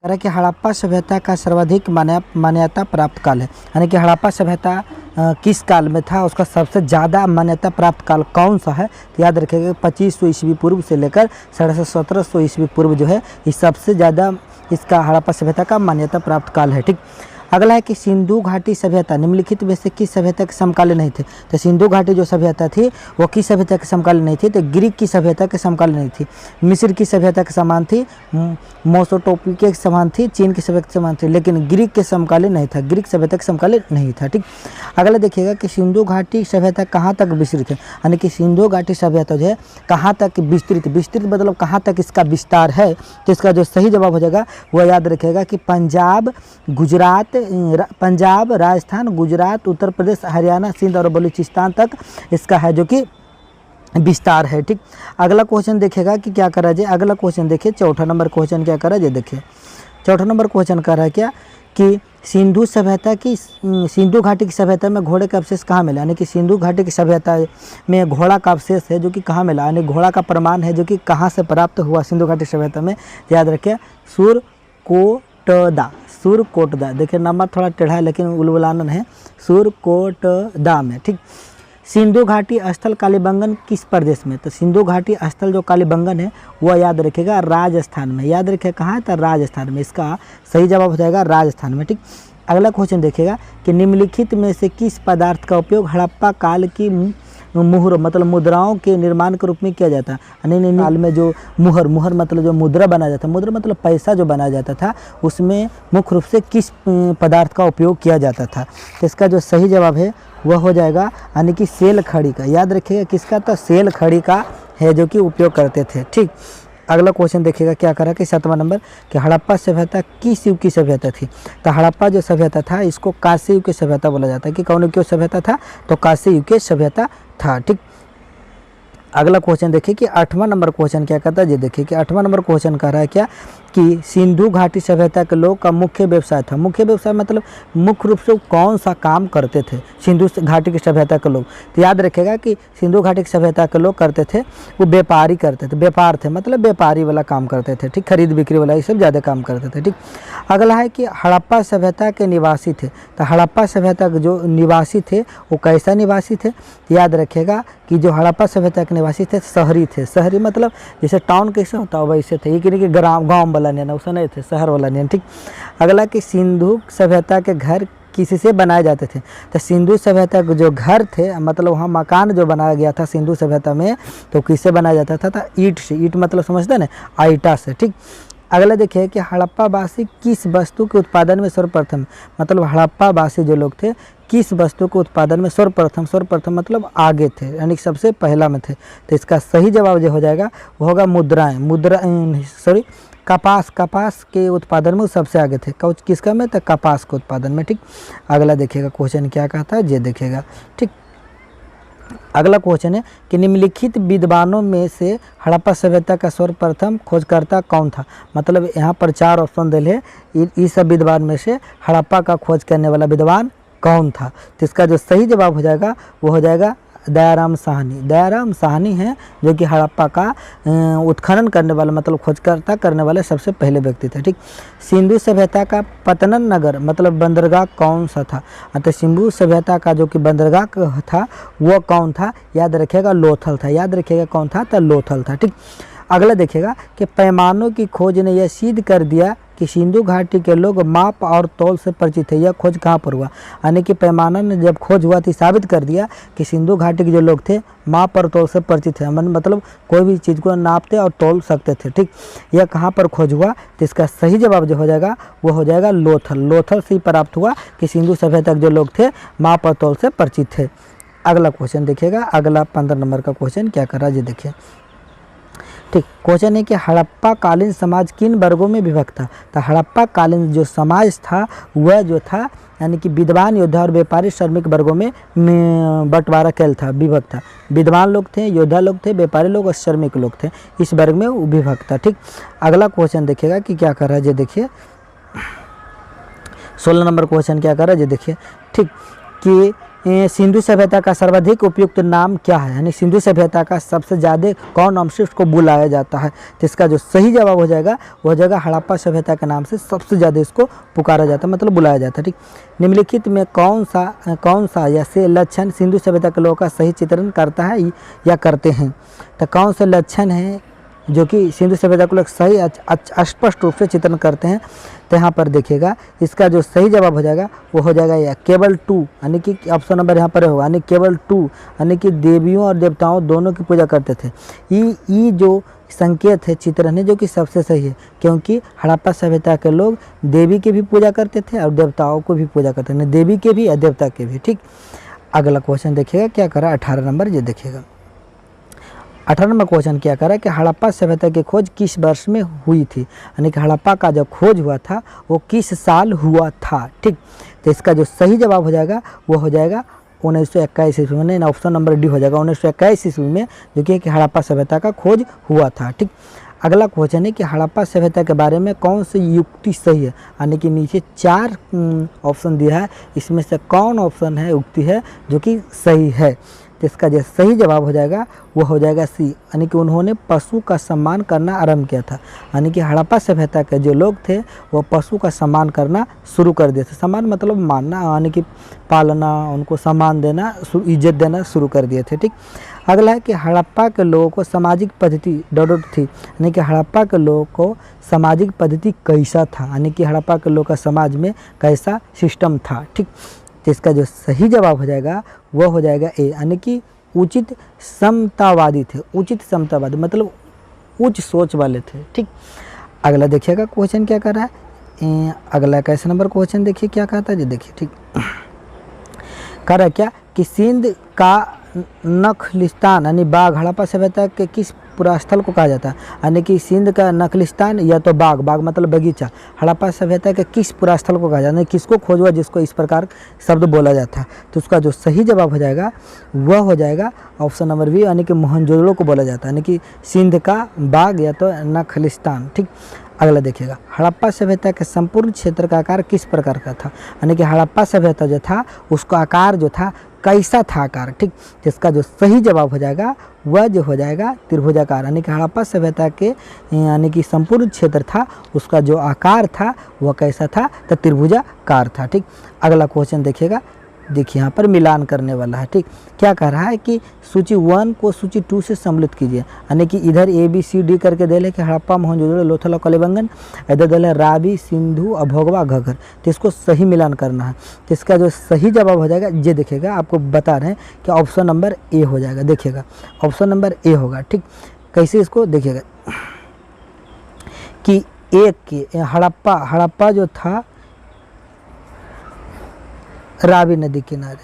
कह रहा है कि हड़प्पा सभ्यता का सर्वाधिक मान्यता प्राप्त काल है, यानी कि हड़प्पा सभ्यता किस काल में था, उसका सबसे ज़्यादा मान्यता प्राप्त काल कौन सा है। तो याद रखिएगा 2500 ईस्वी पूर्व से लेकर 1750 ईस्वी पूर्व जो है ये सबसे ज़्यादा इसका हड़प्पा सभ्यता का मान्यता प्राप्त काल है। ठीक, अगला है कि सिंधु घाटी सभ्यता निम्नलिखित में से किस सभ्यता के समकालीन नहीं थे। तो सिंधु घाटी जो सभ्यता थी वो किस सभ्यता के समकालीन नहीं थी, तो ग्रीक की सभ्यता के समकालीन नहीं थी, मिस्र की सभ्यता के समान थी, मेसोपोटामिया के समान थी, चीन की सभ्यता के समान थी, लेकिन ग्रीक के समकालीन नहीं था, ग्रीक सभ्यता के समकालीन नहीं था। ठीक, अगला देखिएगा कि सिंधु घाटी सभ्यता कहाँ तक विस्तृत है, यानी कि सिंधु घाटी सभ्यता जो है कहाँ तक विस्तृत मतलब कहाँ तक इसका विस्तार है। तो इसका जो सही जवाब हो जाएगा वह याद रखिएगा कि पंजाब, राजस्थान, गुजरात, उत्तर प्रदेश, हरियाणा, सिंध और बलूचिस्तान तक इसका है जो कि विस्तार है। ठीक, अगला क्वेश्चन देखेगा कि क्या करा जाए। अगला क्वेश्चन देखिए, चौथा नंबर क्वेश्चन क्या करा जाए। देखिए चौथा नंबर क्वेश्चन कह रहा है क्या कि सिंधु घाटी की सभ्यता में घोड़े का अवशेष कहाँ मिला, यानी कि सिंधु घाटी की सभ्यता में घोड़ा का अवशेष है जो कि कहाँ मिला, यानी घोड़ा का प्रमाण है जो कि कहाँ से प्राप्त हुआ सिंधु घाटी सभ्यता में। याद रखिए सुरकोटदा, देखिए नंबर थोड़ा टेढ़ा है लेकिन उलवलानन है, सुरकोटदा में। ठीक, सिंधु घाटी स्थल कालीबंगन किस प्रदेश में, तो सिंधु घाटी स्थल जो कालीबंगन है वह याद रखिएगा राजस्थान में। याद रखिए कहाँ है, तो राजस्थान में, इसका सही जवाब हो जाएगा राजस्थान में। ठीक, अगला क्वेश्चन देखिएगा कि निम्नलिखित में से किस पदार्थ का उपयोग हड़प्पा काल की मुहर मतलब मुद्राओं के निर्माण के रूप में किया जाता है। यानी काल में जो मुहर मतलब जो मुद्रा बनाया जाता है, मुद्रा मतलब पैसा जो बनाया जाता था, उसमें मुख्य रूप से किस पदार्थ का उपयोग किया जाता था। तो इसका जो सही जवाब है वह हो जाएगा यानी कि सेल खड़ी का। याद रखिएगा किसका, तो सेल खड़ी का है जो कि उपयोग करते थे। ठीक, अगला क्वेश्चन देखिएगा क्या करा कि 7वां नंबर कि हड़प्पा सभ्यता किस युग की सभ्यता थी। तो हड़प्पा जो सभ्यता था इसको कांस्य युग की सभ्यता बोला जाता है। कि कौन युग की सभ्यता था, तो कांस्य युग की सभ्यता था। ठीक, अगला क्वेश्चन देखिए कि 8वां नंबर क्वेश्चन क्या कहता है। ये देखिए कि 8वां नंबर क्वेश्चन कह रहा है क्या कि सिंधु घाटी सभ्यता के लोग का मुख्य व्यवसाय था। मुख्य व्यवसाय मतलब मुख्य रूप से कौन सा काम करते थे सिंधु घाटी की सभ्यता के लोग। तो याद रखेगा कि सिंधु घाटी की सभ्यता के लोग करते थे वो व्यापारी करते थे, व्यापार थे मतलब व्यापारी वाला काम करते थे। ठीक, खरीद बिक्री वाला ये सब ज़्यादा काम करते थे। ठीक, अगला है कि हड़प्पा सभ्यता के निवासी थे। तो हड़प्पा सभ्यता के जो निवासी थे वो कैसा निवासी थे, याद रखेगा कि जो हड़प्पा सभ्यता के निवासी थे शहरी थे। शहरी मतलब जैसे टाउन कैसे होता है वैसे थे, ये कि गाँव वाला नहीं, उसे नहीं थे, शहर वाला नहीं। ठीक, अगला कि सिंधु सभ्यता के घर किससे बनाए जाते थे। तो सिंधु सभ्यता के जो घर थे मतलब वहाँ मकान जो बनाया गया था सिंधु सभ्यता में तो किससे बनाया जाता था, ईंट से। ईंट मतलब समझते हैं ना, ईटा से। ठीक, अगला देखिए कि हड़प्पावासी किस वस्तु के उत्पादन में सर्वप्रथम, मतलब हड़प्पावासी जो लोग थे किस वस्तु के उत्पादन में सर्वप्रथम मतलब आगे थे, यानी सबसे पहला में थे। तो इसका सही जवाब जो हो जाएगा वो होगा कपास के उत्पादन में सबसे आगे थे। किसका में, तो कपास के उत्पादन में। ठीक, अगला देखिएगा क्वेश्चन क्या कहता है, ये देखिएगा। ठीक, अगला क्वेश्चन है कि निम्नलिखित विद्वानों में से हड़प्पा सभ्यता का सर्वप्रथम खोजकर्ता कौन था। मतलब यहाँ पर 4 ऑप्शन दिए हैं, इस सब विद्वान में से हड़प्पा का खोज करने वाला विद्वान कौन था। तो इसका जो सही जवाब हो जाएगा वो हो जाएगा दयाराम साहनी। दयाराम साहनी हैं जो कि हड़प्पा का उत्खनन करने वाला मतलब खोजकर्ता करने वाले सबसे पहले व्यक्ति थे। ठीक, सिंधु सभ्यता का पतनन नगर मतलब बंदरगाह कौन सा था। तो सिंधु सभ्यता का जो कि बंदरगाह था वो कौन था, याद रखिएगा लोथल था। याद रखिएगा कौन था, तो लोथल था। ठीक, अगला देखिएगा कि पैमानों की खोज ने यह सिद्ध कर दिया कि सिंधु घाटी के लोग माप और तौल से परिचित है। यह खोज कहाँ पर हुआ, यानी कि पैमाना ने जब खोज हुआ तो साबित कर दिया कि सिंधु घाटी के जो लोग थे माप और तौल से परिचित है, मतलब कोई भी चीज़ को नापते और तौल सकते थे। ठीक, यह कहाँ पर खोज हुआ, तो इसका सही जवाब जो हो जाएगा वो हो जाएगा लोथल से ही प्राप्त हुआ कि सिंधु सभ्यता के जो लोग थे माप और तौल से परिचित थे। अगला क्वेश्चन देखिएगा, अगला 15 नंबर का क्वेश्चन क्या कर रहा है ये देखिए। ठीक, क्वेश्चन है कि हड़प्पा कालीन समाज किन वर्गों में विभक्त था। तो हड़प्पा कालीन जो समाज था वह जो था यानी कि विद्वान, योद्धा और व्यापारी श्रमिक वर्गों में बंटवारा कैल था, विभक्त था। विद्वान लोग थे, योद्धा लोग थे, व्यापारी लोग और श्रमिक लोग थे, इस वर्ग में विभक्त था। ठीक, अगला क्वेश्चन देखिएगा कि क्या कर रहा है ये देखिए। 16 नंबर क्वेश्चन क्या कर रहा है ये देखिए। ठीक, कि सिंधु सभ्यता का सर्वाधिक उपयुक्त नाम क्या है, यानी सिंधु सभ्यता का सबसे ज़्यादा कौन नाम से उसको बुलाया जाता है। तो इसका जो सही जवाब हो जाएगा वो हो जाएगा हड़प्पा सभ्यता के नाम से सबसे ज़्यादा इसको पुकारा जाता है, मतलब बुलाया जाता है। ठीक, निम्नलिखित में कौन सा या से लक्षण सिंधु सभ्यता के लोगों का सही चित्रण करता है या करते हैं। तो कौन से लक्षण हैं जो कि सिंधु सभ्यता को लोग सही स्पष्ट रूप से चित्रण करते हैं। तो यहाँ पर देखिएगा इसका जो सही जवाब हो जाएगा वो हो जाएगा या केवल 2, यानी कि ऑप्शन नंबर यहाँ पर होगा, यानी केवल 2, यानी कि देवियों और देवताओं दोनों की पूजा करते थे। ये जो संकेत है, चित्रण है, जो कि सबसे सही है, क्योंकि हड़प्पा सभ्यता के लोग देवी की भी पूजा करते थे और देवताओं को भी पूजा करते थे, देवी के भी और देवता के भी। ठीक, अगला क्वेश्चन देखिएगा क्या करा 18 नंबर, ये देखिएगा 18 नंबर क्वेश्चन क्या करा कि हड़प्पा सभ्यता की खोज किस वर्ष में हुई थी, यानी कि हड़प्पा का जो खोज हुआ था वो किस साल हुआ था। ठीक, तो इसका जो सही जवाब हो जाएगा वो हो जाएगा 1921 ईस्वी में, ऑप्शन नंबर डी हो जाएगा 1921 ईस्वी में, जो कि हड़प्पा सभ्यता का खोज हुआ था। ठीक, अगला क्वेश्चन है कि हड़प्पा सभ्यता के बारे में कौन सी युक्ति सही है, यानी कि नीचे 4 ऑप्शन दिया है, इसमें से कौन ऑप्शन है युक्ति है जो कि सही है। तो इसका जो सही जवाब हो जाएगा वो हो जाएगा सी, यानी कि उन्होंने पशु का सम्मान करना आरंभ किया था, यानी कि हड़प्पा सभ्यता के जो लोग थे वो पशु का सम्मान करना शुरू कर दिए थे। सम्मान मतलब मानना, यानी कि पालना, उनको सम्मान देना, इज्जत देना शुरू कर दिए थे। ठीक, अगला है कि हड़प्पा के लोगों को सामाजिक पद्धति डॉट थी, यानी कि हड़प्पा के लोगों को सामाजिक पद्धति कैसा था, यानी कि हड़प्पा के लोग का समाज में कैसा सिस्टम था। ठीक, तो इसका जो सही जवाब हो जाएगा वो हो जाएगा ए, यानी कि उचित समतावादी थे। उचित समतावादी मतलब उच्च सोच वाले थे। ठीक, अगला देखिएगा क्वेश्चन क्या कर रहा है, अगला कैसे नंबर क्वेश्चन देखिए क्या कहता है, जी देखिए। ठीक, कह रहा है क्या कि सिंध का नखलिस्तान यानी बाग हड़प्पा सभ्यता के किस पुरास्थल को कहा जाता है, यानी कि सिंध का नखलिस्तान या तो बाग मतलब बगीचा हड़प्पा सभ्यता के किस पुरास्थल को कहा जाता है, किसको खोज हुआ जिसको इस प्रकार शब्द बोला जाता है। तो उसका जो सही जवाब हो जाएगा वह हो जाएगा ऑप्शन नंबर बी, यानी कि मोहनजोदड़ो को बोला जाता है, यानी कि सिंध का बाग या तो नखलिस्तान। ठीक, अगला देखिएगा हड़प्पा सभ्यता के संपूर्ण क्षेत्र का आकार किस प्रकार का था, यानी कि हड़प्पा सभ्यता जो था उसका आकार जो था कैसा था आकार। ठीक, जिसका जो सही जवाब हो जाएगा वह जो हो जाएगा त्रिभुजाकार, यानी कि हड़प्पा सभ्यता के यानी कि संपूर्ण क्षेत्र था उसका जो आकार था वह कैसा था, तो त्रिभुजाकार था। ठीक, अगला क्वेश्चन देखिएगा, देखिए यहाँ पर मिलान करने वाला है। ठीक, क्या कह रहा है कि सूची 1 को सूची 2 से सम्मिलित कीजिए, यानी कि इधर ABCD करके दे ले कि हड़प्पा, मोहनजोदड़ो, लोथल और कलिबंगन, इधर दे ले रावी, सिंधु और भोगवा, घग्गर। तो इसको सही मिलान करना है। तो इसका जो सही जवाब हो जाएगा ये देखिएगा, आपको बता रहे हैं कि ऑप्शन नंबर ए हो जाएगा। देखिएगा ऑप्शन नंबर ए होगा। ठीक, कैसे इसको देखिएगा कि एक के हड़प्पा जो था रावी नदी किनारे,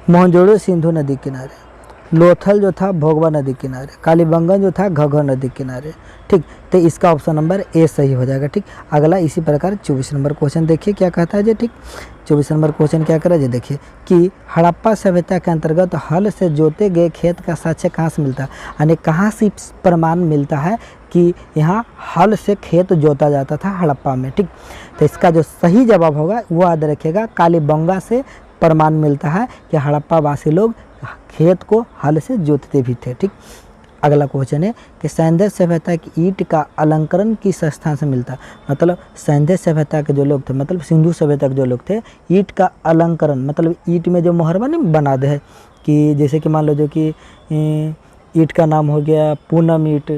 मोहनजोदड़ो सिंधु नदी किनारे, लोथल जो था भोगवा नदी किनारे, कालीबंगन जो था घग्गर नदी किनारे। ठीक, तो इसका ऑप्शन नंबर ए सही हो जाएगा। ठीक, अगला इसी प्रकार 24 नंबर क्वेश्चन देखिए क्या कहता है जी। ठीक, 24 नंबर क्वेश्चन क्या करा जी, देखिए कि हड़प्पा सभ्यता के अंतर्गत हल से जोते गए खेत का साक्ष्य कहाँ से मिलता है, यानी कहाँ से प्रमाण मिलता है कि यहाँ हल से खेत जोता जाता था हड़प्पा में। ठीक, तो इसका जो सही जवाब होगा वो याद रखिएगा, कालीबंगा से प्रमाण मिलता है कि हड़प्पा वासी लोग खेत को हल से जोतते भी थे। ठीक, अगला क्वेश्चन है कि सैंधव सभ्यता की ईंट का अलंकरण किस स्थान से मिलता है, मतलब सैंधव सभ्यता के जो लोग थे, मतलब सिंधु सभ्यता के जो लोग थे, ईंट का अलंकरण मतलब ईंट में जो मोहरबा नहीं बना दे है, कि जैसे कि मान लो जो कि ईंट का नाम हो गया पूनम ईंट,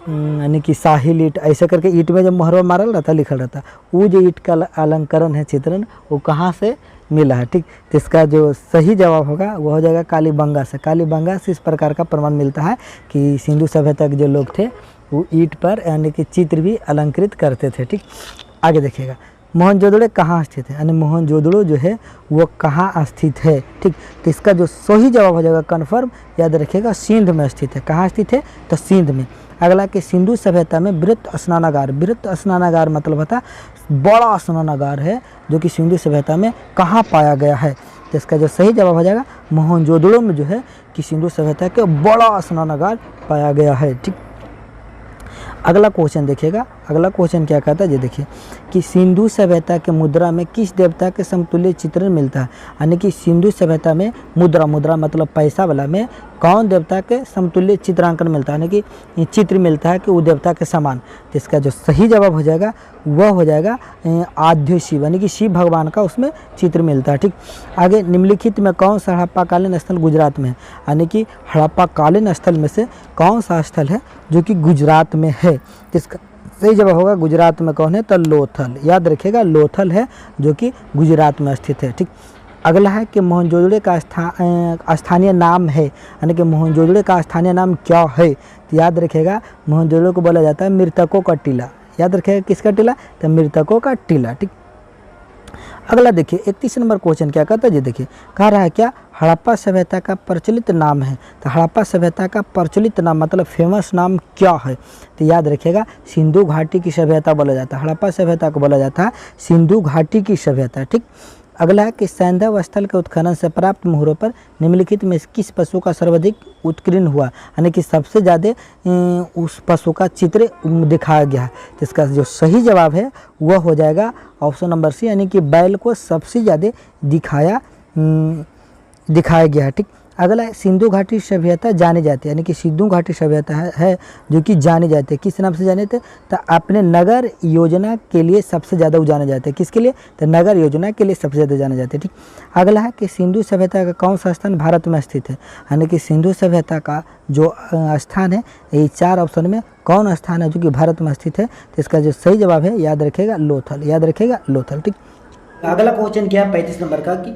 यानी कि साहिल ईंट, ऐसे करके ईंट में जब मोहरबा मारल रहता लिखल रहता, वो जो ईंट का अलंकरण है, चित्रण, वो कहाँ से मिला है। ठीक, तो इसका जो सही जवाब होगा वो हो जाएगा कालीबंगा से। कालीबंगा से इस प्रकार का प्रमाण मिलता है कि सिंधु सभ्यता के जो लोग थे वो ईंट पर यानी कि चित्र भी अलंकृत करते थे। ठीक, आगे देखिएगा मोहनजोदड़ो कहाँ स्थित है, यानी मोहनजोदड़ो जो है वो कहाँ स्थित है। ठीक, तो इसका जो सही जवाब हो जाएगा कन्फर्म याद रखिएगा सिंध में स्थित है। कहाँ स्थित है, तो सिंध में। अगला कि सिंधु सभ्यता में वृत्त स्नानागार मतलब होता बड़ा स्नानागार है जो कि सिंधु सभ्यता में कहाँ पाया गया है। तो इसका जो सही जवाब हो जाएगा मोहनजोदड़ो में जो है कि सिंधु सभ्यता के बड़ा स्नानागार पाया गया है। ठीक, अगला क्वेश्चन देखिएगा अगला क्वेश्चन क्या कहता है, ये देखिए कि सिंधु सभ्यता के मुद्रा में किस देवता के समतुल्य चित्रण मिलता है। यानी कि सिंधु सभ्यता में मुद्रा मतलब पैसा वाला में कौन देवता के समतुल्य चित्रांकन मिलता है, यानी कि चित्र मिलता है कि वो देवता के समान। तो इसका जो सही जवाब हो जाएगा वह हो जाएगा आद्य शिव, यानी कि शिव भगवान का उसमें चित्र मिलता है। ठीक, आगे निम्नलिखित में कौन सा हड़प्पाकालीन स्थल गुजरात में है, यानी कि हड़प्पाकालीन स्थल में से कौन सा स्थल है जो कि गुजरात में है। इसका सही जवाब होगा गुजरात में कौन है, तो लोथल। याद रखिएगा लोथल है जो कि गुजरात में स्थित है। ठीक, अगला है कि मोहनजोदड़ो का स्थानीय नाम है, यानी कि मोहनजोदड़ो का स्थानीय नाम क्या है। तो याद रखिएगा मोहनजोदड़ो को बोला जाता है मृतकों का टीला। याद रखिएगा किसका टीला, तो मृतकों का टीला। ठीक, अगला देखिए 31 नंबर क्वेश्चन क्या कहता है, ये देखिए कह रहा है क्या हड़प्पा सभ्यता का प्रचलित नाम है। तो हड़प्पा सभ्यता का प्रचलित नाम मतलब फेमस नाम क्या है। तो याद रखिएगा सिंधु घाटी की सभ्यता बोला जाता है, हड़प्पा सभ्यता को बोला जाता है सिंधु घाटी की सभ्यता। ठीक, अगला है कि सैंधव स्थल के उत्खनन से प्राप्त मोहरों पर निम्नलिखित में किस पशु का सर्वाधिक उत्कीर्ण हुआ, यानी कि सबसे ज़्यादा उस पशु का चित्र दिखाया गया है। तो इसका जो सही जवाब है वह हो जाएगा ऑप्शन नंबर सी, यानी कि बैल को सबसे ज़्यादा दिखाया गया है। ठीक, अगला है सिंधु घाटी सभ्यता जानी जाती है, यानी कि सिंधु घाटी सभ्यता है जो कि जानी जाती है। किस नाम से जाने थे, तो अपने नगर योजना के लिए सबसे ज़्यादा वो जाने जाते हैं। किसके लिए, तो नगर योजना के लिए सबसे ज़्यादा जाने जाते हैं। ठीक, अगला है कि सिंधु सभ्यता का कौन सा स्थान भारत में स्थित है, यानी कि सिंधु सभ्यता का जो स्थान है ये 4 ऑप्शन में कौन स्थान है जो कि भारत में स्थित है। तो इसका जो सही जवाब है याद रखेगा लोथल। याद रखेगा लोथल। ठीक, अगला क्वेश्चन क्या है 35 नंबर का कि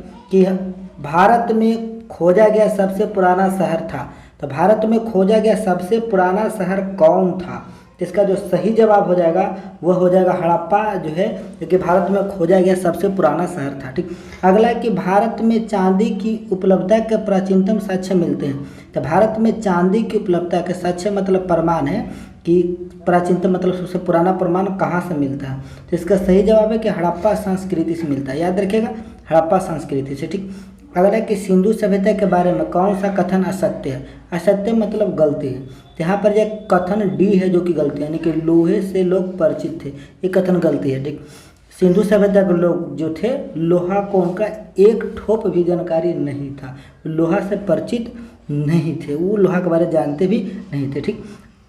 भारत में खोजा गया सबसे पुराना शहर था। तो भारत में खोजा गया सबसे पुराना शहर कौन था। तो इसका जो सही जवाब हो जाएगा वह हो जाएगा हड़प्पा जो है, क्योंकि भारत में खोजा गया सबसे पुराना शहर था। ठीक, अगला है कि भारत में चांदी की उपलब्धता के प्राचीनतम साक्ष्य मिलते हैं। तो भारत में चांदी की उपलब्धता के साक्ष्य मतलब प्रमाण है कि प्राचीनतम मतलब सबसे पुराना प्रमाण कहाँ से मिलता है। तो इसका सही जवाब है कि हड़प्पा संस्कृति से मिलता है। याद रखिएगा हड़प्पा संस्कृति से। ठीक, अगला कि सिंधु सभ्यता के बारे में कौन सा कथन असत्य है। असत्य मतलब गलती है। तो यहाँ पर यह कथन डी है जो कि गलती है, यानी कि लोहे से लोग परिचित थे, ये कथन गलती है। ठीक, सिंधु सभ्यता के लोग जो थे लोहा को उनका एक ठोप भी जानकारी नहीं था, लोहा से परिचित नहीं थे, वो लोहा के बारे में जानते भी नहीं थे। ठीक,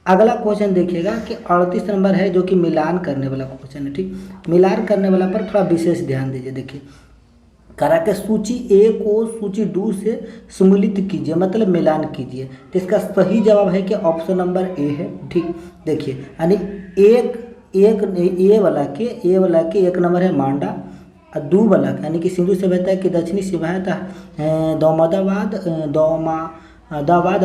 अगला क्वेश्चन देखिएगा कि 38 नंबर है जो कि मिलान करने वाला क्वेश्चन है। ठीक, मिलान करने वाला पर थोड़ा विशेष ध्यान दीजिए। देखिए करा के सूची ए को सूची 2 से सम्मिलित कीजिए मतलब मिलान कीजिए। तो इसका सही जवाब है कि ऑप्शन नंबर ए है। ठीक, देखिए यानी ए वाला के 1 नंबर है मांडा, और 2 वाला यानी कि सिंधु सभ्यता की दक्षिणी सीमा था दामादाबाद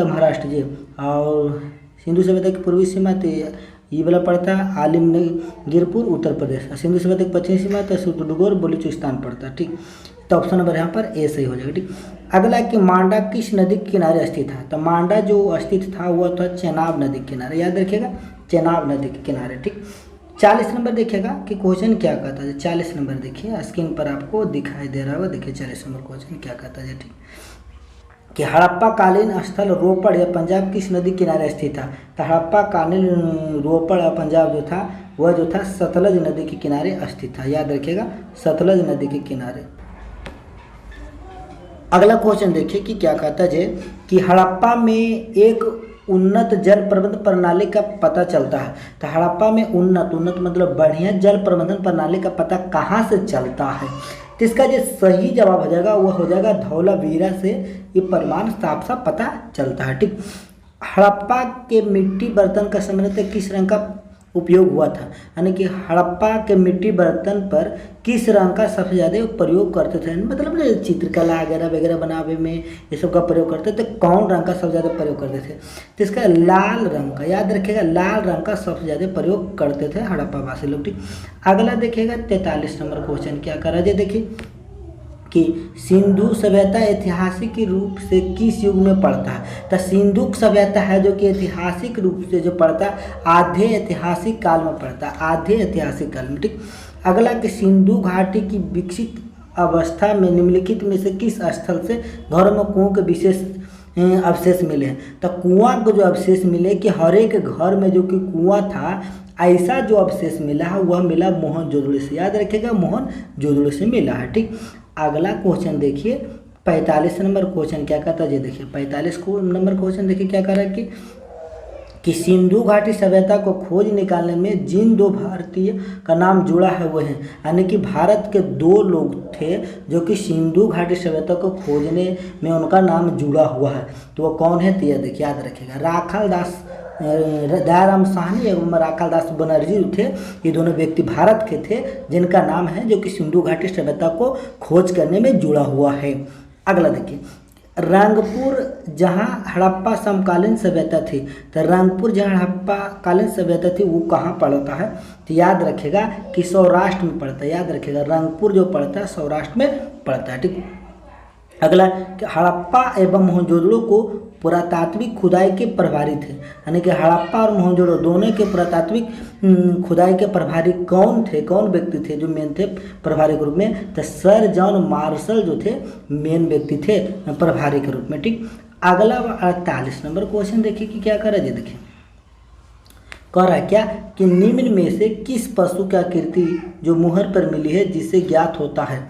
महाराष्ट्र जी, और सिंधु सभ्यता की पूर्वी सीमा तो ये वाला पड़ता है आलिमगीरपुर उत्तर प्रदेश, और सिंधु सभ्यता की पश्चिमी सीमा तो सुतुडगोर बलूचिस्तान पड़ता है। ठीक, तो ऑप्शन नंबर यहाँ पर ए सही हो जाएगा। ठीक, अगला कि मांडा किस नदी के किनारे स्थित था। तो मांडा जो स्थित था वह था चेनाब नदी के किनारे। याद रखिएगा चेनाब नदी के किनारे। ठीक, 40 नंबर देखिएगा कि क्वेश्चन क्या कहता है। 40 नंबर देखिए स्क्रीन पर आपको दिखाई दे रहा होगा। देखिए 40 नंबर क्वेश्चन क्या कहता है। ठीक, कि हड़प्पा कालीन स्थल रोपड़ या पंजाब किस नदी किनारे स्थित था। तो हड़प्पा कालीन रोपड़ या पंजाब जो था वह जो था सतलज नदी के किनारे स्थित था। याद रखिएगा सतलज नदी के किनारे। अगला क्वेश्चन देखिए कि क्या कहता है कि हड़प्पा में एक उन्नत जल प्रबंधन प्रणाली का पता चलता है। तो हड़प्पा में उन्नत मतलब बढ़िया जल प्रबंधन प्रणाली का पता कहाँ से चलता है। तो इसका जो सही जवाब हो जाएगा वह हो जाएगा धौलावीरा से ये प्रमाण साफ साफ पता चलता है। ठीक, हड़प्पा के मिट्टी बर्तन का सामान्यतः किस रंग का उपयोग हुआ था, यानी कि हड़प्पा के मिट्टी बर्तन पर किस रंग का सबसे ज़्यादा प्रयोग करते थे, मतलब चित्रकला वगैरह वगैरह बनावे में ये सब का प्रयोग करते थे। कौन रंग का सबसे ज़्यादा प्रयोग करते थे। तो इसका लाल रंग का, याद रखिएगा लाल रंग का सबसे ज़्यादा प्रयोग करते थे हड़प्पा वासी लोग। ठीक, अगला देखिएगा 43 नंबर क्वेश्चन क्या कर रहा है। देखिए कि सिंधु सभ्यता ऐतिहासिक रूप से किस युग में पड़ता है। तो सिंधु सभ्यता है जो कि ऐतिहासिक रूप से जो पड़ता है आधे ऐतिहासिक काल में पड़ता है, आधे ऐतिहासिक काल में। ठीक, अगला कि सिंधु घाटी की विकसित अवस्था में निम्नलिखित में से किस स्थल से घरों में कुओं के विशेष अवशेष मिले हैं। तो कुआं को जो अवशेष मिले कि हर एक घर में जो कि कुआं था, ऐसा जो अवशेष मिला है वह मिला मोहनजोदड़ो से। याद रखिएगा, मोहनजोदड़ो से मिला है। ठीक, अगला क्वेश्चन देखिए 45 नंबर क्वेश्चन क्या कहता है, ये देखिए 45 नंबर क्वेश्चन देखिए क्या कह रहा है कि सिंधु घाटी सभ्यता को खोज निकालने में जिन दो भारतीय का नाम जुड़ा है वो हैं, यानी कि भारत के दो लोग थे जो कि सिंधु घाटी सभ्यता को खोजने में उनका नाम जुड़ा हुआ है। तो वो कौन है, तो यह देखिए याद रखिएगा, राखाल दास दयाराम साहनी एवं राखाल दास बनर्जी थे। ये दोनों व्यक्ति भारत के थे जिनका नाम है जो कि सिंधु घाटी सभ्यता को खोज करने में जुड़ा हुआ है। अगला देखिए, रंगपुर जहाँ हड़प्पा समकालीन सभ्यता थी, तो रंगपुर जहाँ हड़प्पा कालीन सभ्यता थी वो कहाँ पड़ता है, तो याद रखेगा कि सौराष्ट्र में पड़ता है। याद रखेगा, रंगपुर जो पड़ता है सौराष्ट्र में पड़ता है। ठीक, अगला कि हड़प्पा एवं मोहनजोदड़ो को पुरातात्विक खुदाई के प्रभारी थे, यानी कि हड़प्पा और मोहनजोदड़ो दोनों के पुरातात्विक खुदाई के प्रभारी कौन थे, कौन व्यक्ति थे जो मेन थे प्रभारी के रूप में, तो सर जॉन मार्शल जो थे मेन व्यक्ति थे प्रभारी के रूप में। ठीक, अगला 48 नंबर क्वेश्चन देखिए कि क्या कर रहा है, देखिए कह रहा है क्या कि निम्न में से किस पशु की आकृति जो मुहर पर मिली है जिससे ज्ञात होता है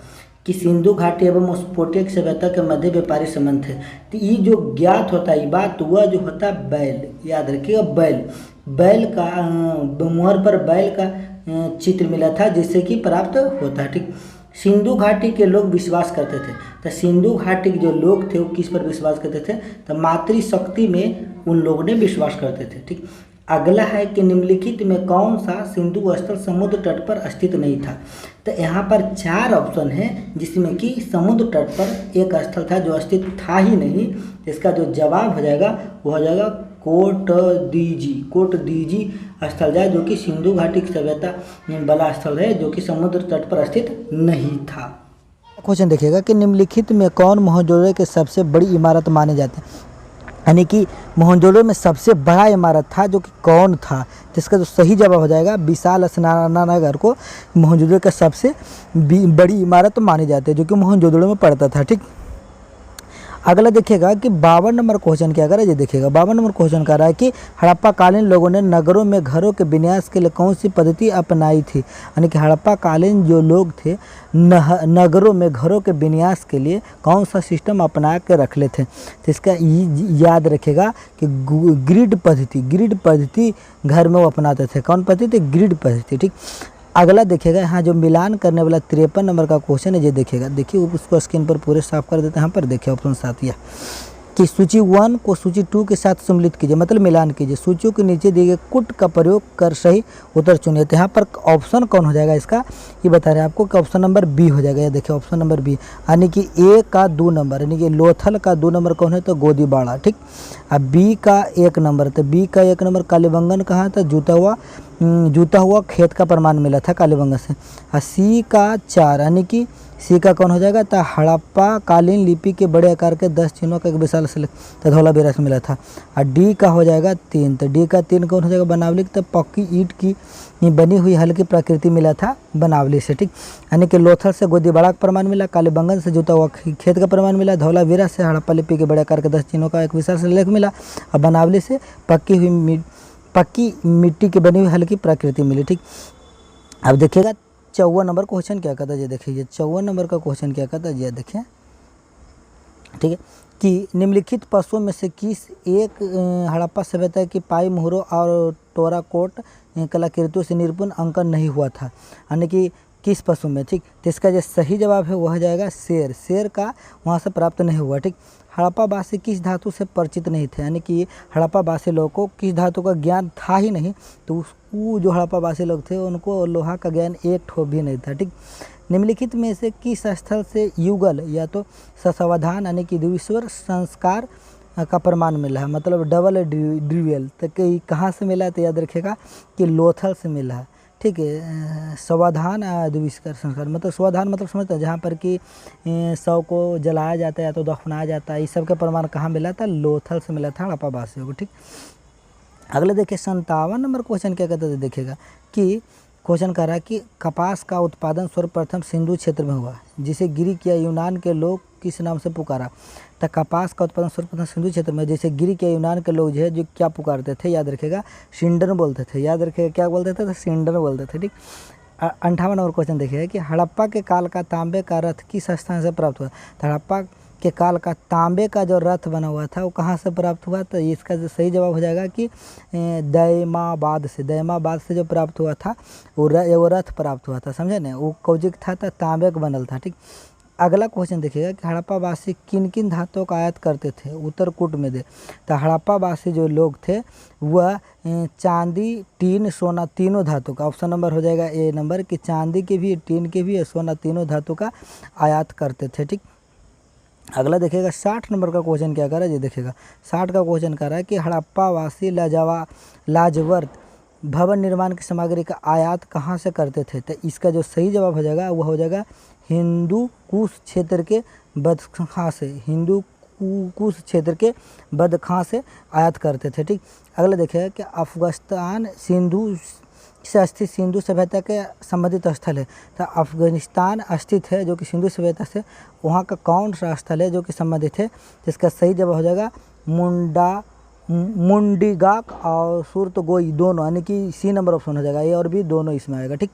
कि सिंधु घाटी एवं स्फोटक सभ्यता के मध्य व्यापारी संबंध थे। तो ये जो ज्ञात होता है ये बात, वह जो होता है बैल। याद रखिएगा, बैल का मुहर पर बैल का चित्र मिला था जिससे कि प्राप्त होता है। ठीक, सिंधु घाटी के लोग विश्वास करते थे, तो सिंधु घाटी के जो लोग थे वो किस पर विश्वास करते थे, तो मातृशक्ति में उन लोगों ने विश्वास करते थे। ठीक, अगला है कि निम्नलिखित में कौन सा सिंधु स्थल समुद्र तट पर स्थित नहीं था, तो यहाँ पर 4 ऑप्शन है जिसमें कि समुद्र तट पर एक स्थल था जो स्थित था ही नहीं। इसका जो जवाब हो जाएगा वो हो जाएगा कोटदीजी स्थल जाए, जो कि सिंधु घाटी की सभ्यता वाला स्थल है जो कि समुद्र तट पर स्थित नहीं था। क्वेश्चन देखिएगा कि निम्नलिखित में कौन मोहनजोदड़ो के सबसे बड़ी इमारत माने जाते हैं, यानी कि मोहनजोदड़ो में सबसे बड़ा इमारत था जो कि कौन था, जिसका जो सही जवाब हो जाएगा विशाल स्नानागार को मोहनजोदड़ो का सबसे बड़ी इमारत मानी जाती है जो कि मोहनजोदड़ो में पड़ता था। ठीक, अगला देखिएगा कि 52 नंबर क्वेश्चन क्या कर रहा है, ये देखिएगा 52 नंबर क्वेश्चन कर रहा है कि हड़प्पा कालीन लोगों ने नगरों में घरों के विन्यास के लिए कौन सी पद्धति अपनाई थी, यानी कि हड़प्पा कालीन जो लोग थे नगरों में घरों के विन्यास के लिए कौन सा सिस्टम अपना के रख ले थे, तो इसका याद रखेगा कि ग्रिड पद्धति घर में वो अपनाते थे। कौन पद्धति, ग्रिड पद्धति। ठीक, अगला देखिएगा यहाँ जो मिलान करने वाला 53 नंबर का क्वेश्चन है, ये देखिएगा, देखिए उसको स्क्रीन पर पूरे साफ कर देते हैं। यहाँ पर देखिए ऑप्शन 7 यह कि सूची 1 को सूची 2 के साथ सम्मिलित कीजिए, मतलब मिलान कीजिए। सूचियों के नीचे दिए गए कुट का प्रयोग कर सही उत्तर चुनिए। तो यहाँ पर ऑप्शन कौन हो जाएगा इसका, ये बता रहे हैं आपको कि ऑप्शन नंबर बी हो जाएगा। ये देखिए ऑप्शन नंबर बी, यानी कि ए का 2 नंबर, यानी कि लोथल का 2 नंबर कौन है, तो गोदीबाड़ा। ठीक, अब बी का 1 नंबर, तो बी का 1 नंबर कालीबंगन कहाँ था, जूता हुआ खेत का प्रमाण मिला था कालीबंगन से। और सी का 4, यानी कि सी का कौन हो जाएगा, तो हड़प्पा कालीन लिपि के बड़े आकार के 10 चिन्हों का एक विशाल शिल्प तो धौलावीरा से मिला था। और डी का हो जाएगा 3, तो डी का 3 कौन हो जाएगा, बनावली, तो पक्की ईंट की बनी हुई हल्की प्रकृति मिला था बनावली से। ठीक, यानी कि लोथल से गोदीबाड़ा का प्रमाण मिला, कालीबंगन से जूता हुआ खेत का प्रमाण मिला, धौलावीरा से हड़प्पा लिपि के बड़े आकार के 10 चिन्हों का एक विशाल शिलालेख मिला, और बनावली से पक्की मिट्टी की बनी हुई हल्की प्रकृति मिली। ठीक, अब देखिएगा 54 नंबर क्वेश्चन क्या कहता है, ये देखिए 54 नंबर का क्वेश्चन क्या कहता है, ये देखिए। ठीक है, कि निम्नलिखित पशुओं में से किस एक हड़प्पा सभ्यता की पाई मोहरों और टोराकोट कलाकृतियों से निपुण अंकन नहीं हुआ था, यानी कि किस पशु में। ठीक, तो इसका जो सही जवाब है वह हो जाएगा शेर का वहाँ से प्राप्त नहीं हुआ। ठीक, हड़प्पावासी किस धातु से परिचित नहीं थे, यानी कि हड़प्पावासी लोगों को किस धातु का ज्ञान था ही नहीं, तो वो जो हड़प्पावासी लोग थे उनको लोहा का ज्ञान एक ठो भी नहीं था। ठीक, निम्नलिखित में से किस स्थल से युगल या तो ससावधान यानी कि द्विस्वर संस्कार का प्रमाण मिला है, मतलब डबल ड्यूअल, तो कहाँ से मिला है, तो याद रखेगा कि लोथल से मिला है। ठीक है, स्वाधान द्विस्वर संस्कार मतलब स्वाधान मतलब समझते हैं जहाँ पर कि शव को जलाया जाता है या तो दफनाया जाता है, इस सब का प्रमाण कहाँ मिला था, लोथल से मिला था हड़प्पावासियों को। ठीक, अगले देखिए 57 नंबर क्वेश्चन क्या कहते थे, देखिएगा कि क्वेश्चन कर रहा है कि कपास का उत्पादन सर्वप्रथम सिंधु क्षेत्र में हुआ, जिसे ग्रीक या यूनान के लोग किस नाम से पुकारा। तो कपास का उत्पादन सर्वप्रथम सिंधु क्षेत्र में, जैसे ग्रीक या यूनान के लोग जो है जो क्या पुकारते थे, याद रखेगा सिंडन बोलते थे। याद रखेगा क्या बोलते थे, तो सिंडन बोलते थे। ठीक, 58 नंबर क्वेश्चन देखिएगा कि हड़प्पा के काल का तांबे का रथ किस स्थान से प्राप्त हुआ। तो हड़प्पा के काल का तांबे का जो रथ बना हुआ था वो कहाँ से प्राप्त हुआ। तो इसका जो सही जवाब हो जाएगा कि दैमाबाद से जो प्राप्त हुआ था वो रथ प्राप्त हुआ था, समझे ना। वो कौजिक था तो तांबे का बनल था। ठीक, अगला क्वेश्चन देखिएगा कि हड़प्पा वासी किन किन धातुओं का आयात करते थे, उत्तर कूट में दे। तो हड़प्पा वासी जो लोग थे वह चांदी, टीन, सोना तीनों धातु का, ऑप्शन नंबर हो जाएगा ए नंबर, कि चांदी के भी, टीन के भी, सोना तीनों धातु का आयात करते थे। ठीक, अगला देखिएगा 60 नंबर का क्वेश्चन क्या कर रहा है, ये देखिएगा 60 का क्वेश्चन कर रहा है कि हड़प्पा वासी लाजवर्त भवन निर्माण की सामग्री का आयात कहाँ से करते थे। तो इसका जो सही जवाब हो जाएगा वह हो जाएगा हिंदू कुश क्षेत्र के बदखां से, हिंदू कुश क्षेत्र के बदखां से आयात करते थे। ठीक, अगला देखिएगा कि अफगानिस्तान सिंधु से स्थित सिंधु सभ्यता के संबंधित स्थल है। तो अफगानिस्तान स्थित है जो कि सिंधु सभ्यता से, वहाँ का कौन सा स्थल है जो कि संबंधित है। जिसका सही जवाब हो जाएगा मुंडीगाक और सुरतगोई दोनों, यानी कि सी नंबर ऑप्शन हो जाएगा, ए और बी दोनों इसमें आएगा। ठीक,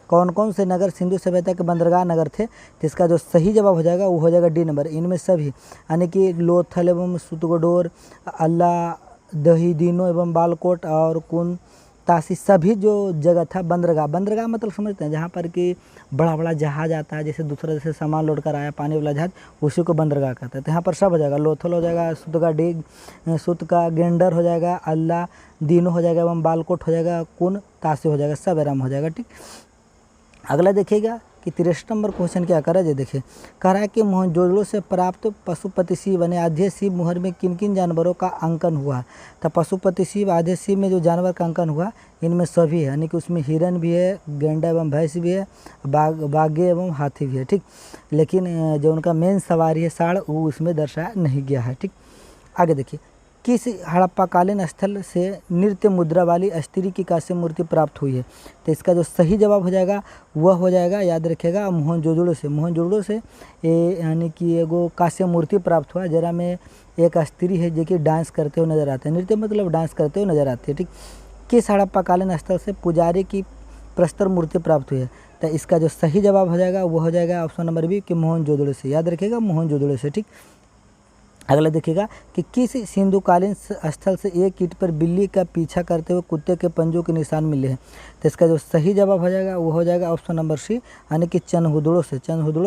कौन कौन से नगर सिंधु सभ्यता के बंदरगाह नगर थे, जिसका जो सही जवाब हो जाएगा वो हो जाएगा डी नंबर, इनमें सभी, यानी कि लोथल एवं सुतगोडोर, अल्लाह दहीदीनो एवं बालकोट और कुन तासी, सभी जो जगह था बंदरगाह मतलब समझते हैं जहाँ पर कि बड़ा बड़ा जहाज आता है, जैसे दूसरा जैसे सामान लोड कर आया पानी वाला जहाज, उसी को बंदरगाह कहते हैं। तो यहाँ पर सब हो जाएगा, लोथल हो जाएगा, सुत का गेंडर हो जाएगा, अल्लाह दीनो हो जाएगा एवं बालकोट हो जाएगा, कुन तासी हो जाएगा, सब आराम हो जाएगा। ठीक, अगला देखिएगा कि 63 नंबर क्वेश्चन क्या कर रहा है, ये देखिए कह रहा है कि मोहनजोदड़ो से प्राप्त पशुपति शिव यानी आधे शिव मुहर में किन किन जानवरों का अंकन हुआ। तो पशुपति शिव आधे शिव में जो जानवर का अंकन हुआ इनमें सभी है, यानी कि उसमें हिरन भी है, गेंडा एवं भैंस भी है, बाघे एवं हाथी भी है। ठीक, लेकिन जो उनका मेन सवारी है साढ़ वो उसमें दर्शाया नहीं गया है। ठीक, आगे देखिए किस हड़प्पाकालीन स्थल से नृत्य मुद्रा वाली स्त्री की कांस्य मूर्ति प्राप्त हुई है। तो इसका जो सही जवाब हो जाएगा वह हो जाएगा, याद रखिएगा, मोहनजोदड़ो से यानी कि एगो कांस्य मूर्ति प्राप्त हुआ, जरा में एक स्त्री है जो कि डांस करते हुए नजर आते हैं, नृत्य मतलब डांस करते हुए नजर आती है। ठीक, किस हड़प्पाकालीन स्थल से पुजारी की प्रस्तर मूर्ति प्राप्त हुई है। तो इसका जो सही जवाब हो जाएगा वो हो जाएगा ऑप्शन नंबर बी कि मोहनजोदड़ो से, याद रखिएगा मोहनजोदड़ो से। ठीक, अगला देखिएगा कि किस सिंधुकालीन स्थल से एक ईंट पर बिल्ली का पीछा करते हुए कुत्ते के पंजों के निशान मिले हैं। तो इसका जो सही जवाब हो जाएगा वो हो जाएगा ऑप्शन नंबर सी, यानी कि चनहुदड़ो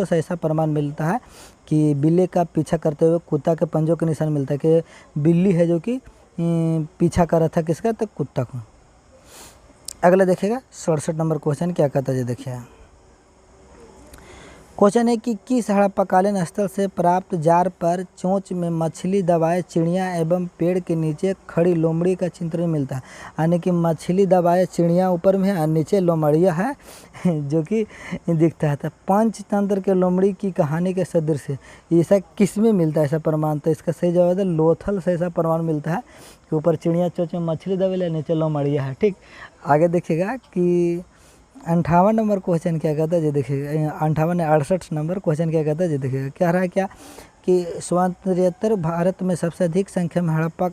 से ऐसा प्रमाण मिलता है कि बिल्ली का पीछा करते हुए कुत्ता के पंजों के निशान मिलता है कि बिल्ली है जो कि पीछा कर रहा था किसका, तो कुत्ता को। अगला देखिएगा 67 नंबर क्वेश्चन क्या कहता है, देखिए क्वेश्चन है कि किस हड़प्पाकालीन स्थल से प्राप्त जार पर चोंच में मछली दबाए चिड़िया एवं पेड़ के नीचे खड़ी लोमड़ी का चित्रण मिलता है। यानी कि मछली दबाए चिड़िया ऊपर में है और नीचे लोमड़िया है जो कि दिखता है। तो पंचतंत्र के लोमड़ी की कहानी के सदृश है, ऐसा किस में मिलता है ऐसा प्रमाण। तो इसका सही जवाब है लोथल से ऐसा प्रमाण मिलता है कि ऊपर चिड़िया चोंच में मछली दबेला नीचे लोमड़िया है। ठीक, आगे देखिएगा कि 58 नंबर क्वेश्चन क्या कहता है, ये देखिएगा 68 नंबर क्वेश्चन क्या कहता है, ये देखिएगा क्या रहा है क्या कि स्वातंत्र्योत्तर भारत में सबसे अधिक संख्या में हड़प्पा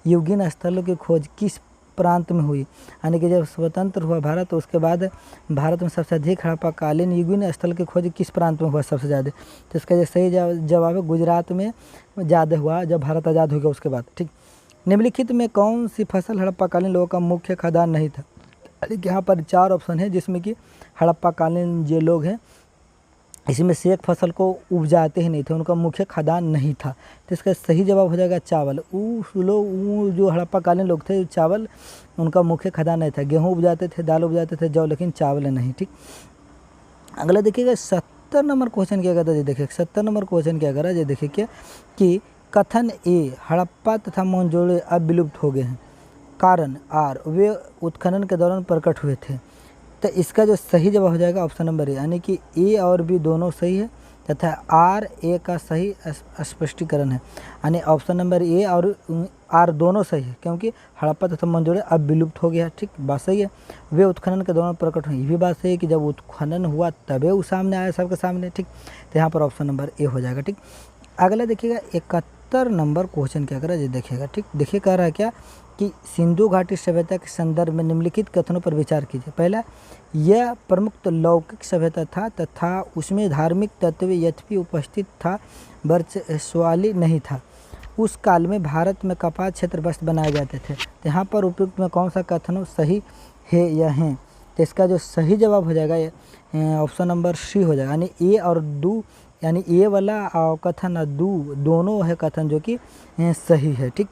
युगीन स्थलों की खोज किस प्रांत में हुई। यानी कि जब स्वतंत्र हुआ भारत तो उसके बाद भारत में सबसे अधिक हड़प्पाकालीन युगीन स्थल की खोज किस प्रांत में हुआ सबसे ज़्यादा। तो इसका जो सही जवाब है गुजरात में ज़्यादा हुआ जब भारत आज़ाद हो गया उसके बाद। ठीक, निम्नलिखित में कौन सी फसल हड़प्पाकालीन लोगों का मुख्य खाद्यान्न नहीं था। यहाँ पर 4 ऑप्शन है जिसमें कि हड़प्पाकालीन जो लोग हैं इसमें से एक फसल को उपजाते ही नहीं थे, उनका मुख्य खाद्यान्न नहीं था। तो इसका सही जवाब हो जाएगा चावल। जो हड़प्पाकालीन लोग थे चावल उनका मुख्य खाद्यान्न नहीं था, गेहूँ उपजाते थे, दाल उपजाते थे, जौ, लेकिन चावल नहीं। ठीक, अगला देखिएगा 70 नंबर क्वेश्चन क्या कहता है, देखिए 70 नंबर क्वेश्चन क्या कर रहा है, ये देखिए क्या कि कथन ए हड़प्पा तथा मोहनजोदड़ो अब विलुप्त हो गए हैं, कारण आर वे उत्खनन के दौरान प्रकट हुए थे। तो इसका जो सही जवाब हो जाएगा ऑप्शन नंबर ए, यानी कि ए और बी दोनों सही है तथा आर ए का सही स्पष्टीकरण है। यानी ऑप्शन नंबर ए और आर दोनों सही है, क्योंकि हड़प्पा तथा मोहनजोदड़ो अब विलुप्त हो गया। ठीक, बात सही है। वे उत्खनन के दौरान प्रकट हुए, ये भी बात सही है कि जब उत्खनन हुआ तबे वो सामने आया सबके सामने। ठीक, तो यहाँ पर ऑप्शन नंबर ए हो जाएगा। ठीक, अगला देखिएगा 71 नंबर क्वेश्चन क्या कर रहा है, ये देखिएगा। ठीक, देखिए कह रहा है क्या कि सिंधु घाटी सभ्यता के संदर्भ में निम्नलिखित कथनों पर विचार कीजिए। पहला, यह प्रमुख लौकिक सभ्यता था तथा उसमें धार्मिक तत्व यद्यपि उपस्थित था, वर्चस्वाली नहीं था। उस काल में भारत में कपास क्षेत्र वस्त्र बनाए जाते थे। तो यहाँ पर उपयुक्त में कौन सा कथन सही है या है, तो इसका जो सही जवाब हो जाएगा ऑप्शन नंबर सी हो जाएगा, यानी ए और दू, यानी ए वाला कथन और दू दोनों है कथन जो कि सही है। ठीक,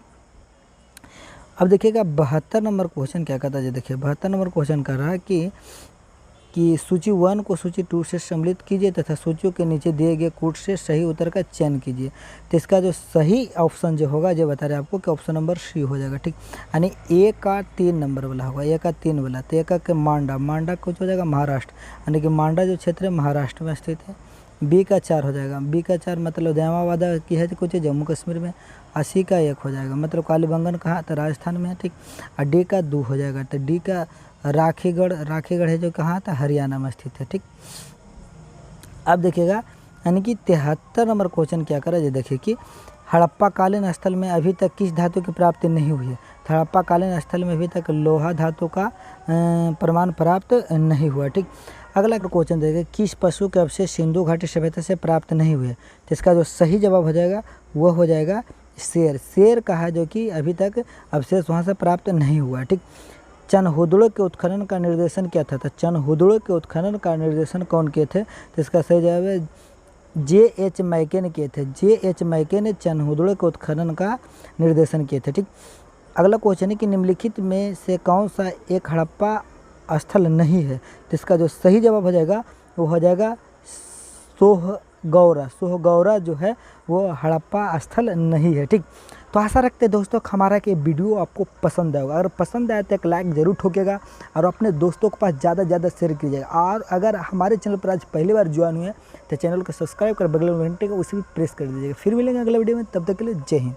अब देखिएगा 72 नंबर क्वेश्चन क्या कहता है। देखिए 72 नंबर क्वेश्चन कर रहा है कि सूची 1 को सूची 2 से सम्मिलित कीजिए तथा सूचियों के नीचे दिए गए कूट से सही उत्तर का चयन कीजिए। तो इसका जो सही ऑप्शन जो होगा जो बता रहे हैं आपको कि ऑप्शन नंबर सी हो जाएगा। ठीक, यानी ए का 3 नंबर वाला होगा, ए का 3 वाला। तो ए का मांडा कुछ हो जाएगा महाराष्ट्र, यानी कि मांडा जो क्षेत्र है महाराष्ट्र में स्थित है। बी का 4 हो जाएगा, बी का 4 मतलब दयामाबाद की है कुछ जम्मू कश्मीर में। 80 का 1 हो जाएगा, मतलब कालीबंगन कहाँ, तो राजस्थान में है। ठीक, और डी का 2 हो जाएगा, तो डी का राखीगढ़ है जो कहाँ था, हरियाणा में स्थित है। ठीक, अब देखिएगा यानी कि 73 नंबर क्वेश्चन क्या करा है, देखिए कि हड़प्पा कालीन स्थल में अभी तक किस धातु की प्राप्ति नहीं हुई है। हड़प्पा कालीन स्थल में अभी तक लोहा धातु का प्रमाण प्राप्त नहीं हुआ। ठीक, अगला क्वेश्चन देखिए, किस पशु के अवशेष सिंधु घाटी सभ्यता से प्राप्त नहीं हुए। तो इसका जो सही जवाब हो जाएगा वो हो जाएगा शेर। शेर का है जो कि अभी तक अवशेष वहाँ से प्राप्त नहीं हुआ। ठीक, चनहुदड़ो के उत्खनन का निर्देशन क्या था, तो चनहुदड़ो के उत्खनन का निर्देशन कौन किए थे, तो इसका सही जवाब है J.H. मैके ने किए थे। J.H. मैके ने चनहुदड़ो के उत्खनन का निर्देशन किए थे। ठीक, अगला क्वेश्चन है कि निम्नलिखित में से कौन सा एक हड़प्पा स्थल नहीं है। तो इसका जो सही जवाब हो जाएगा वो हो जाएगा सोहगौरा जो है वो हड़प्पा स्थल नहीं है। ठीक, तो आशा रखते हैं दोस्तों हमारा कि बिडियो आपको पसंद आएगा। अगर पसंद आए तो एक लाइक ज़रूर ठोकेगा और अपने दोस्तों के पास ज़्यादा से ज़्यादा शेयर कीजिएगा। और अगर हमारे चैनल पर आज पहली बार ज्वाइन हुए तो चैनल को सब्सक्राइब कर बगल में घंटे को उसे भी प्रेस कर दीजिएगा। फिर मिलेंगे अगले वीडियो में, तब तक के लिए जय हिंद।